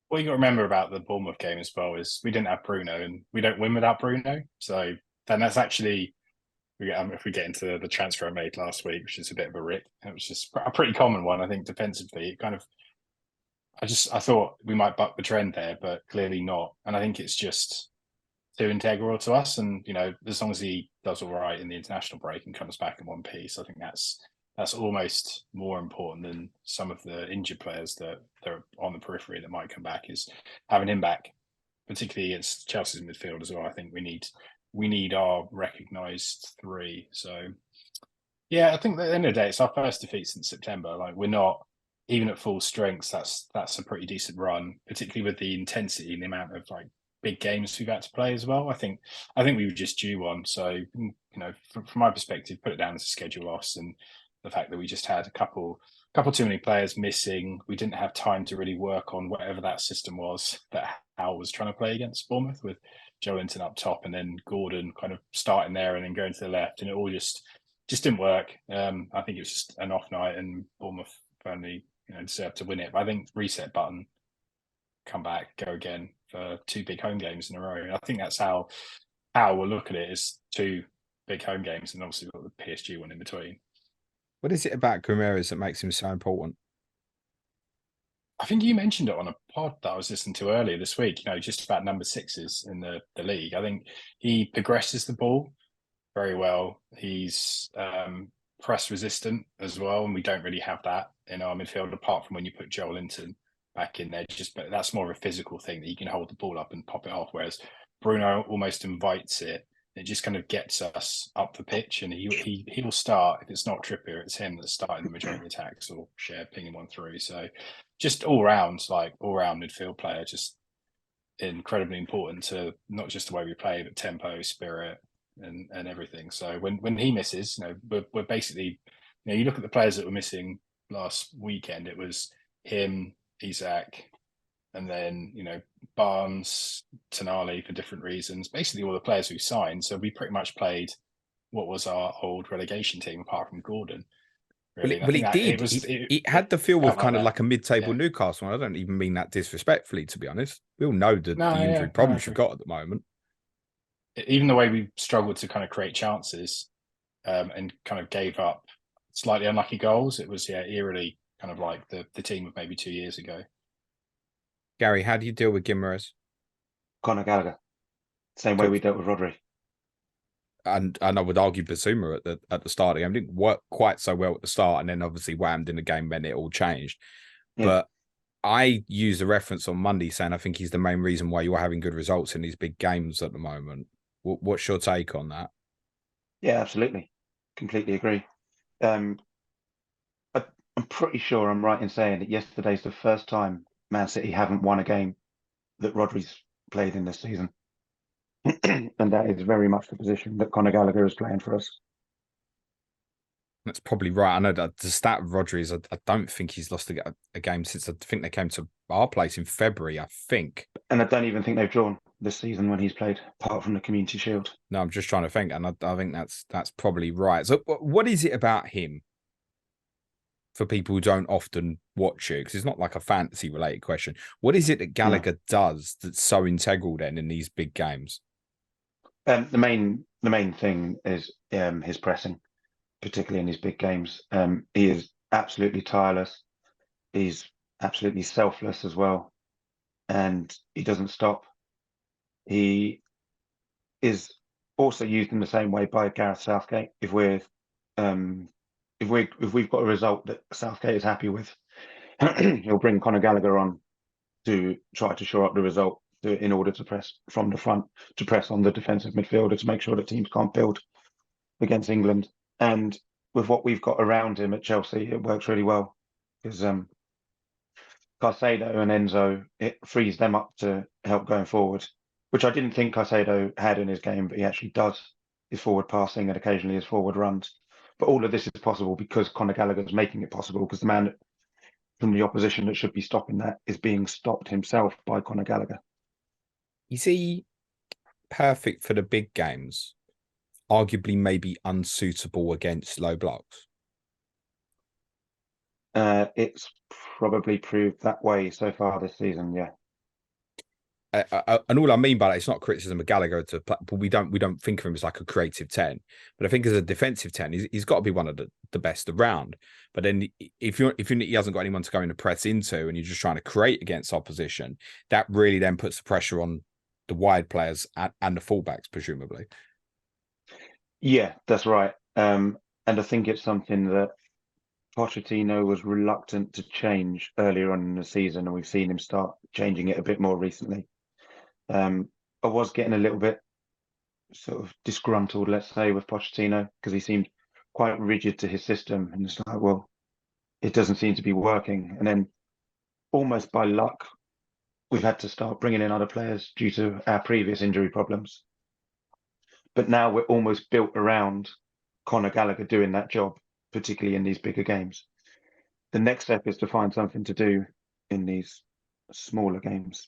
What you got to remember about the Bournemouth game as well is we didn't have Bruno, and we don't win without Bruno. So then that's actually if we get into the transfer I made last week, which is a bit of a rip. It was just a pretty common one, I think, defensively. It kind of, I thought we might buck the trend there, but clearly not. And I think it's just too integral to us. And as long as he does all right in the international break and comes back in one piece, I think that's almost more important than some of the injured players that are on the periphery that might come back. Is having him back, particularly against Chelsea's midfield as well. I think we need our recognised three. So yeah, I think at the end of the day, it's our first defeat since September. Like we're not even at full strength. That's a pretty decent run, particularly with the intensity and the amount of like big games we've had to play as well. I think we were just due one. So from my perspective, put it down as a schedule loss and the fact that we just had a couple too many players missing. We didn't have time to really work on whatever that system was that Hal was trying to play against Bournemouth with Joelinton up top and then Gordon kind of starting there and then going to the left, and it all just didn't work. I think it was just an off night, and Bournemouth finally deserved to win it. But I think reset button, come back, go again for two big home games in a row. And I think that's how we'll look at it, is two big home games, and obviously we've got the PSG one in between. What is it about Guimarães that makes him so important? I think you mentioned it on a pod that I was listening to earlier this week, just about number sixes in the league. I think he progresses the ball very well. He's press resistant as well, and we don't really have that in our midfield apart from when you put Joelinton back in there. But that's more of a physical thing that he can hold the ball up and pop it off, whereas Bruno almost invites it. It just kind of gets us up the pitch, and he'll start. If it's not Trippier, it's him that's starting the majority of attacks or Share pinging one through. So just all round midfield player, just incredibly important to not just the way we play, but tempo, spirit, and everything. So when he misses, we're basically, you look at the players that were missing last weekend. It was him, Isak, and then Barnes, Tonali for different reasons. Basically, all the players who signed. So we pretty much played what was our old relegation team, apart from Gordon. Really, Well, it did. It had the feel of kind of like a mid-table Newcastle. And I don't even mean that disrespectfully, to be honest. We all know the injury problems you've got at the moment. Even the way we struggled to kind of create chances and kind of gave up slightly unlucky goals, it was eerily kind of like the team of maybe 2 years ago. Gary, how do you deal with Guimarães? Conor Gallagher, same way we dealt with Rodri. And I would argue Basuma at the start of the game didn't work quite so well at the start, and then obviously whammed in the game when it all changed. Yeah. But I used a reference on Monday saying I think he's the main reason why you're having good results in these big games at the moment. What's your take on that? Yeah, absolutely. Completely agree. I'm pretty sure I'm right in saying that yesterday's the first time Man City haven't won a game that Rodri's played in this season. And that is very much the position that Conor Gallagher is playing for us. That's probably right. I know that the stat of Rodri is I don't think he's lost a game since I think they came to our place in February, I think. And I don't even think they've drawn this season when he's played, apart from the Community Shield. No, I'm just trying to think, and I think that's probably right. So what is it about him, for people who don't often watch it, because it's not like a fantasy related question? What is it that Gallagher does that's so integral then in these big games? The main thing is his pressing, particularly in these big games. He is absolutely tireless. He's absolutely selfless as well, and he doesn't stop. He is also used in the same way by Gareth Southgate. If we've got a result that Southgate is happy with, he'll bring Conor Gallagher on to try to shore up the result in order to press from the front, to press on the defensive midfielder to make sure that teams can't build against England. And with what we've got around him at Chelsea, it works really well, because Caicedo and Enzo, it frees them up to help going forward, which I didn't think Caicedo had in his game, but he actually does. His forward passing and occasionally his forward runs. But all of this is possible because Conor Gallagher is making it possible, because the man from the opposition that should be stopping that is being stopped himself by Conor Gallagher. Is he perfect for the big games? Arguably maybe unsuitable against low blocks? It's probably proved that way so far this season, yeah. and all I mean by that, it's not criticism of Gallagher but we don't think of him as like a creative 10. But I think as a defensive 10, he's got to be one of the best around. But then if he hasn't got anyone to go in and press into, and you're just trying to create against opposition, that really then puts the pressure on the wide players and the fullbacks, presumably. Yeah, that's right. And I think it's something that Pochettino was reluctant to change earlier on in the season, and we've seen him start changing it a bit more recently. I was getting a little bit sort of disgruntled, let's say, with Pochettino, because he seemed quite rigid to his system, and it's like, well, it doesn't seem to be working. And then almost by luck, we've had to start bringing in other players due to our previous injury problems. But now we're almost built around Conor Gallagher doing that job, particularly in these bigger games. The next step is to find something to do in these smaller games.